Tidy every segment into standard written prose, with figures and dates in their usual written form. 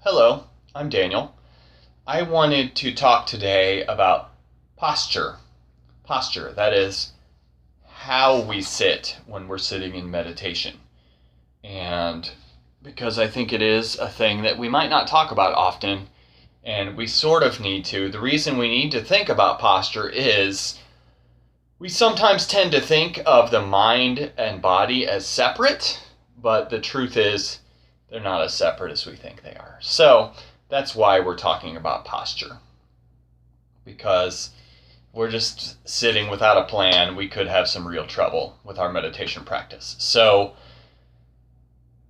Hello, I'm Daniel. I wanted to talk today about posture. Posture, that is, how we sit when we're sitting in meditation. And because I think it is a thing that we might not talk about often, and we sort of need to. The reason we need to think about posture is we sometimes tend to think of the mind and body as separate, but the truth is they're not as separate as we think they are. So that's why we're talking about posture. Because we're just sitting without a plan, we could have some real trouble with our meditation practice. So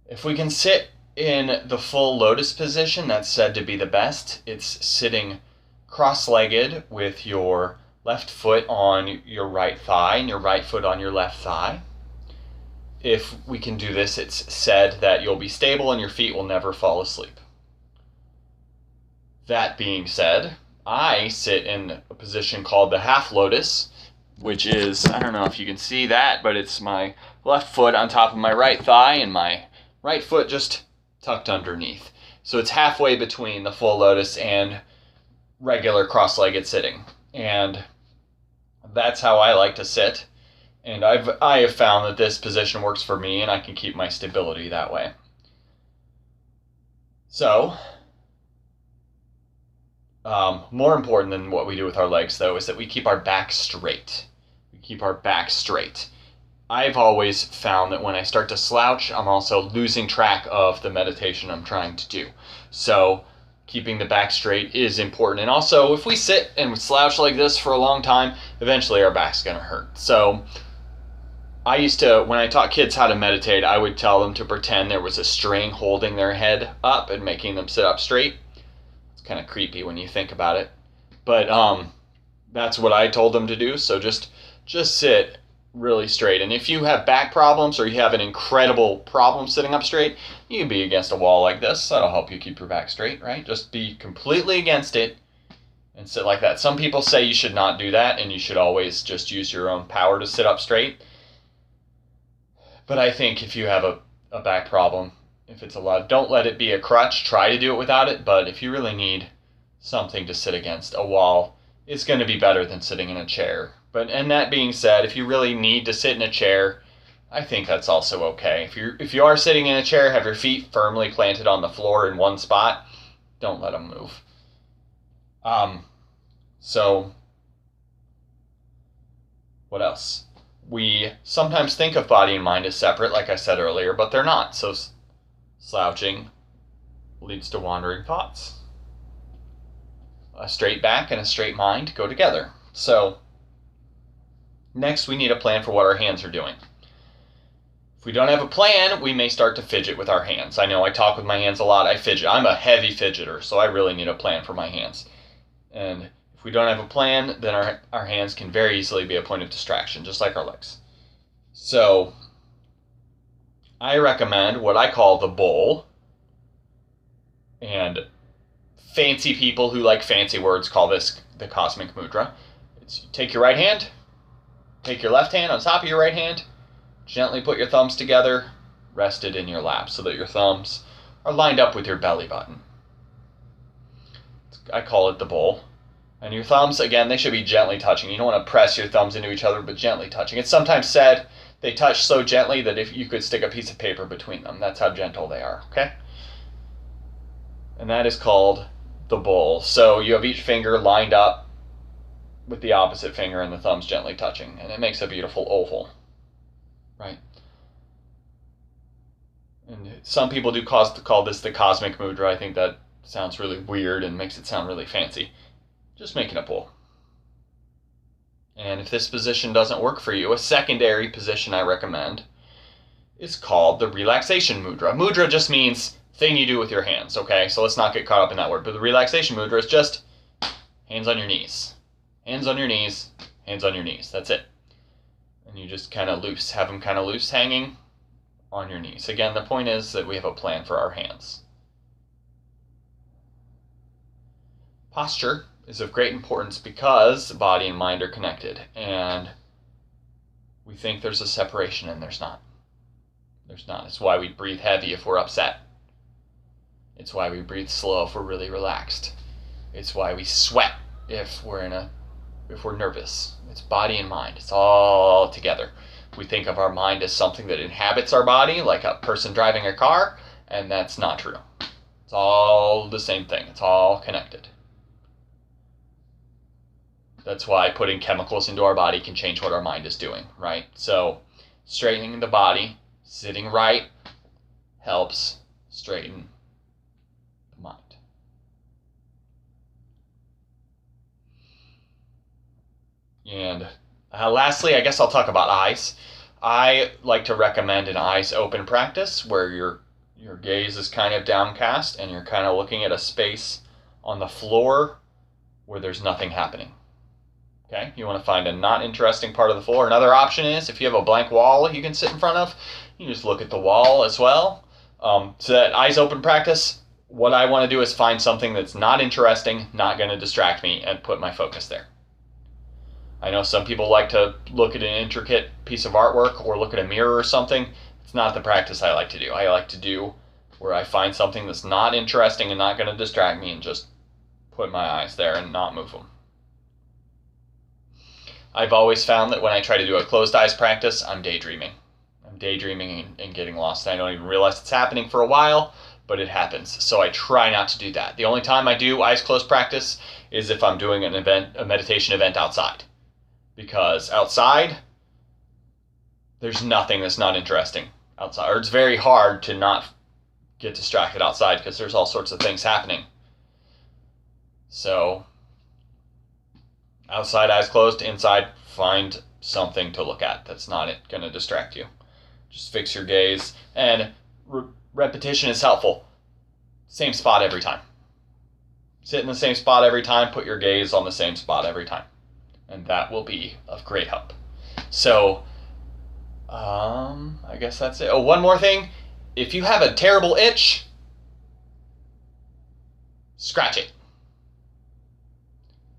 if we can sit in the full lotus position, that's said to be the best. It's sitting cross-legged with your left foot on your right thigh and your right foot on your left thigh. If we can do this, it's said that you'll be stable and your feet will never fall asleep. That being said, I sit in a position called the half lotus, which is, I don't know if you can see that, but it's my left foot on top of my right thigh and my right foot just tucked underneath. So it's halfway between the full lotus and regular cross-legged sitting. And that's how I like to sit. And I have found that this position works for me and I can keep my stability that way. So, more important than what we do with our legs, though, is that we keep our back straight. We keep our back straight. I've always found that when I start to slouch, I'm also losing track of the meditation I'm trying to do. So, keeping the back straight is important. And also, if we sit and slouch like this for a long time, eventually our back's going to hurt. So, I used to, when I taught kids how to meditate, I would tell them to pretend there was a string holding their head up and making them sit up straight. It's kind of creepy when you think about it. But that's what I told them to do. So just sit really straight. And if you have back problems or you have an incredible problem sitting up straight, you can be against a wall like this. That'll help you keep your back straight, right? Just be completely against it and sit like that. Some people say you should not do that and you should always just use your own power to sit up straight. But I think if you have a back problem, if it's a lot, don't let it be a crutch. Try to do it without it. But if you really need something to sit against, a wall is going to be better than sitting in a chair. And that being said, if you really need to sit in a chair, I think that's also okay. If you are sitting in a chair, have your feet firmly planted on the floor in one spot. Don't let them move. So what else? We sometimes think of body and mind as separate, like I said earlier, but they're not. So slouching leads to wandering thoughts. A straight back and a straight mind go together. So next, we need a plan for what our hands are doing. If we don't have a plan, we may start to fidget with our hands. I know I talk with my hands a lot. I fidget. I'm a heavy fidgeter, so I really need a plan for my hands. And if we don't have a plan, then our hands can very easily be a point of distraction, just like our legs. So I recommend what I call the bowl. And fancy people who like fancy words call this the cosmic mudra. It's take your right hand, take your left hand on top of your right hand, gently put your thumbs together, rest it in your lap so that your thumbs are lined up with your belly button. I call it the bowl. And your thumbs, again, they should be gently touching. You don't want to press your thumbs into each other, but gently touching. It's sometimes said they touch so gently that if you could stick a piece of paper between them. That's how gentle they are, okay? And that is called the bowl. So you have each finger lined up with the opposite finger and the thumbs gently touching. And it makes a beautiful oval, right? And some people do call this the cosmic mudra. I think that sounds really weird and makes it sound really fancy. Just making a bowl. And if this position doesn't work for you, a secondary position I recommend is called the relaxation mudra. Mudra just means thing you do with your hands, okay? So let's not get caught up in that word. But the relaxation mudra is just hands on your knees. Hands on your knees, hands on your knees. That's it. And you just kind of have them kind of loose hanging on your knees. Again, the point is that we have a plan for our hands. Posture is of great importance because body and mind are connected, and we think there's a separation, and there's not. There's not. It's why we breathe heavy if we're upset. It's why we breathe slow if we're really relaxed. It's why we sweat if we're nervous. It's body and mind. It's all together. We think of our mind as something that inhabits our body, like a person driving a car, and that's not true. It's all the same thing. It's all connected. That's why putting chemicals into our body can change what our mind is doing, right? So straightening the body, sitting right, helps straighten the mind. And lastly, I guess I'll talk about eyes. I like to recommend an eyes open practice where your gaze is kind of downcast and you're kind of looking at a space on the floor where there's nothing happening. Okay, you want to find a not interesting part of the floor. Another option is if you have a blank wall you can sit in front of, you just look at the wall as well. So that eyes open practice, what I want to do is find something that's not interesting, not going to distract me, and put my focus there. I know some people like to look at an intricate piece of artwork or look at a mirror or something. It's not the practice I like to do. I like to do where I find something that's not interesting and not going to distract me and just put my eyes there and not move them. I've always found that when I try to do a closed eyes practice, I'm daydreaming. I'm daydreaming and getting lost. I don't even realize it's happening for a while, but it happens. So I try not to do that. The only time I do eyes closed practice is if I'm doing an event, a meditation event outside. Because outside, there's nothing that's not interesting outside. Or it's very hard to not get distracted outside because there's all sorts of things happening. So outside, eyes closed. Inside, find something to look at that's not going to distract you. Just fix your gaze. And repetition is helpful. Same spot every time. Sit in the same spot every time. Put your gaze on the same spot every time. And that will be of great help. So, I guess that's it. Oh, one more thing. If you have a terrible itch, scratch it.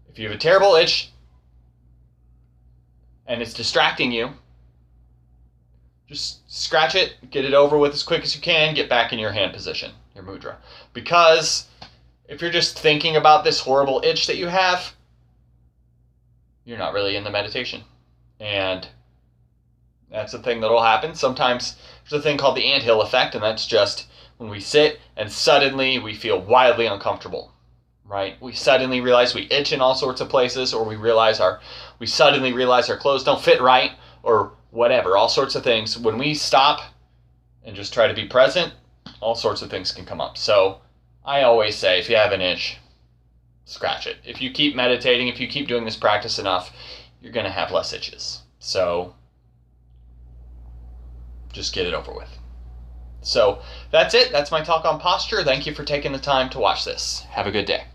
If you have a terrible itch and it's distracting you, just scratch it, get it over with as quick as you can, get back in your hand position, your mudra. Because if you're just thinking about this horrible itch that you have, you're not really in the meditation. And that's a thing that'll happen. Sometimes there's a thing called the anthill effect, and that's just when we sit and suddenly we feel wildly uncomfortable. Right? We suddenly realize we itch in all sorts of places, or we suddenly realize our clothes don't fit right, or whatever, all sorts of things. When we stop and just try to be present, all sorts of things can come up. So I always say, if you have an itch, scratch it. If you keep meditating, if you keep doing this practice enough, you're going to have less itches. So just get it over with. So that's it. That's my talk on posture. Thank you for taking the time to watch this. Have a good day.